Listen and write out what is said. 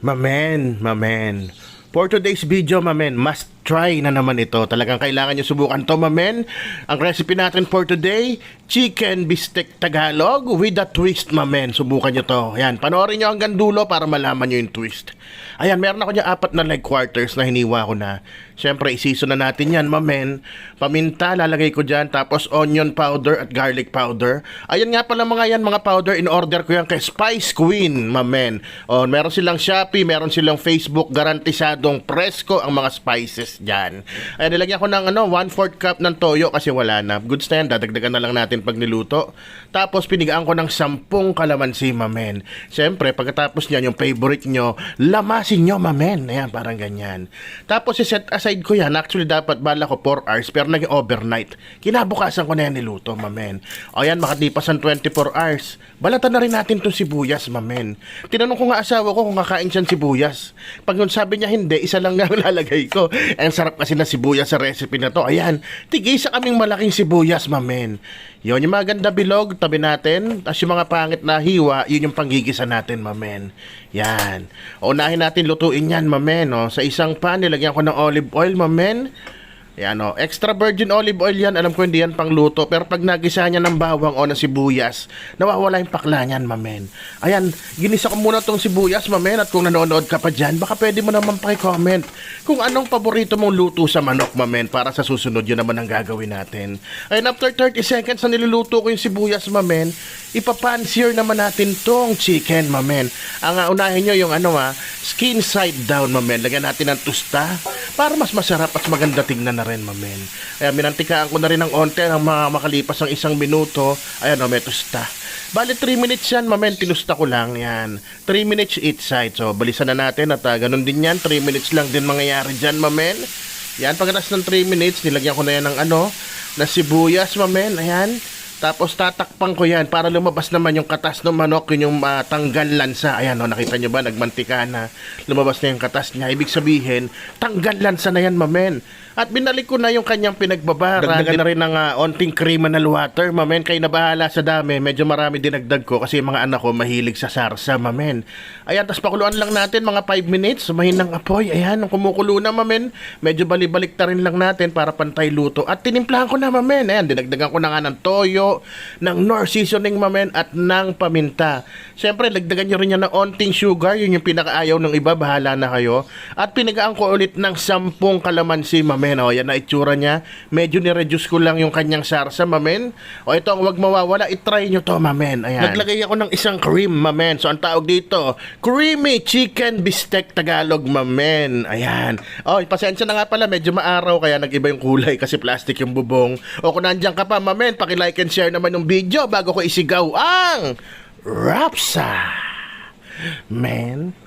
Mamen. For today's video, mamen, must try na naman ito. Talagang kailangan nyo subukan to, mamen. Ang recipe natin for today, chicken bistek Tagalog with a twist, mamen. Subukan nyo to. Ayan, panoorin nyo hanggang dulo para malaman nyo yung twist. Ayan, meron ako dyan 4 na leg quarters na hiniwa ko na. Siyempre, isiso na natin yan, mamen. Paminta, lalagay ko dyan. Tapos onion powder at garlic powder. Ayan nga pala mga yan, mga powder. In-order ko yan kay Spice Queen, mamen. O, meron silang Shopee, meron silang Facebook. Garantisadong presko ang mga spices dyan. Ayan, nilagyan ko ng 1/4 cup ng toyo kasi wala na. Goods na yan, dadagdagan na lang natin pag niluto. Tapos, pinigaan ko ng 10 kalamansi, mamen. Siyempre, pagkatapos niyan, yung favorite nyo, lamasin nyo, mamen. Ayan, parang ganyan. Tapos, set aside ko yan. Actually, dapat bala ko 4 hours, pero naging overnight. Kinabukasan ko na yan niluto, mamen. O yan, makalipas ang 24 hours. Balatan na rin natin itong sibuyas, mamen. Tinanong ko nga asawa ko kung kakain siya ng sibuyas. Pag yun sabi niya hindi, isa lang nga ang lalagay ko. Ang sarap kasi na sibuyas sa recipe na to. Ayan, tigisa kaming malaking sibuyas, mamen. Yun, yung maganda bilog, tabi natin. Tapos yung mga pangit na hiwa, yun yung panggigisa natin, mamen. Yan. Unahin natin lutuin yan, mamen. O, sa isang pan, nilagyan ko ng olive oil, mamen. Yan o, extra virgin olive oil yan. Alam ko hindi yan pang luto. Pero pag nagisa niya ng bawang o ng sibuyas, nawawala yung pakla niyan, mamen. Ayan, ginisa ko muna tong sibuyas, mamen. At kung nanonood ka pa dyan, baka pwede mo naman paki-comment kung anong paborito mong luto sa manok, mamen. Para sa susunod, yun naman ang gagawin natin. Ayan, after 30 seconds na niluluto ko yung sibuyas, mamen, ipapansear naman natin tong chicken, mamen. Ang unahin nyo yung skin side down, mamen. Lagyan natin ng tusta para mas masarap at maganda tingnan na rin, mamen. Ayan, minantikaan ko na rin ng onte ng makalipas ang 1 minuto. Ayan, may tusta. Bali, 3 minutes yan, mamen. Tinusta ko lang, yan. 3 minutes each side. So, balisan na natin at ganun din yan. 3 minutes lang din mangyayari dyan, mamen. Yan, pagkatas ng 3 minutes, nilagyan ko na yan ng na sibuyas, mamen. Ayan. Tapos tatakpan ko yan para lumabas naman yung katas ng manok, yun yung tanggal lansa. Ayan, nakita nyo ba, nagmantika na, lumabas na yung katas niya. Ibig sabihin, tanggal lansa na yan, mamen. At binalik ko na yung kanyang pinagbabara. Dagdagan na rin ng onting criminal water, mamen. Kayo na bahala sa dami. Medyo marami dinagdag ko kasi mga anak ko mahilig sa sarsa, mamen. Ayan, tapos pakuluan lang natin mga 5 minutes. Mahinang apoy. Ayan, kumukulo na, mamen. Medyo balibalik na rin lang natin para pantay luto. At tinimplahan ko na, mamen. Ayan, dinagdagan ko na nga ng toyo, ng Knorr seasoning, mamen, at ng paminta. Siyempre, lagdagan nyo rin yan ng onting sugar. Yun yung pinakaayaw ng iba. Bahala na kayo. At pinagaan ko ulit ng 10 kalamansi, mamen. O, yan na itsura niya. Medyo ni-reduce ko lang yung kanyang sarsa, mamen. O, ito ang wag mawawala. I-try nyo to, mamen. Ayan. Naglagay ako ng isang cream, mamen. So, ang tawag dito, creamy chicken bistek Tagalog, mamen. Ayan. O, pasensya na nga pala. Medyo maaraw kaya nag-iba yung kulay kasi plastic yung bubong. O, kung nandiyan ka pa, mamen, paki-like and share naman yung video bago ko isigaw ang Rapsa. Men.